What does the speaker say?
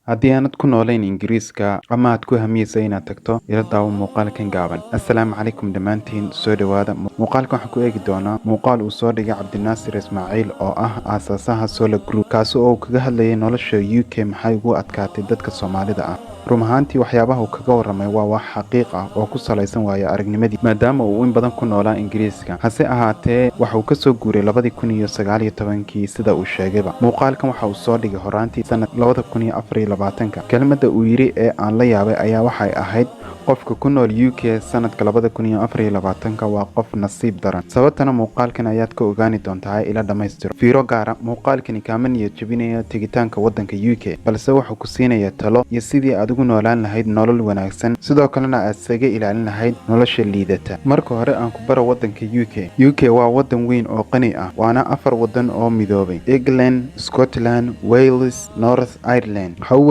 haddii aanad ku noolayn Ingiriiska ama aad ku hamiyeysa inaad tagto ila daawo muuqaalkan gaaban. Assalaamu calaykum dhammaantiin, soo dhawaada. Muuqaalkan waxaan ku eegi doonaa muuqaal uu soo dhigay Cabdinaasir Ismaaciil oo ah aasaasaha Solar Group, kaasi oo kaga hadlayay nolosha UK maxay ugu adkaatay dadka Soomaalida ah. run ahaantii waxyaabaha uu kaga warramay waa wax xaqiiq ah oo ku salaysan waayo aragnimadii, maadaama uu in badan ku noolaa Ingiriiska. hase ahaatee waxa uu ka soo guuray 2019 sida uu sheegayba. Muuqaalkan waxa uu soo dhigay horaantii sanad 2024. kelmadda uu yidhi ee aan la yaabay ayaa waxay ahayd qofka ku nool UK sanadka 2024 waa qof nasiib daran. sababtana muuqaalkan ayaad ka ogaani doontaa ila dhammaystiro. fiiro gaara, muuqaalkani kaama niyad jebinaya tegitaanka waddanka UK, balse wuxuu ku siinaya talo iyo sidii aad ugu noolaan lahayd nolol wanaagsan, sidoo kalena aad isaga ilaalin lahayd nolosha liidata. marka hore aan ku baro waddanka UK waa waddan weyn oo qani ah, waana 4 waddan oo midoobay: England, Scotland, Wales, North Ireland.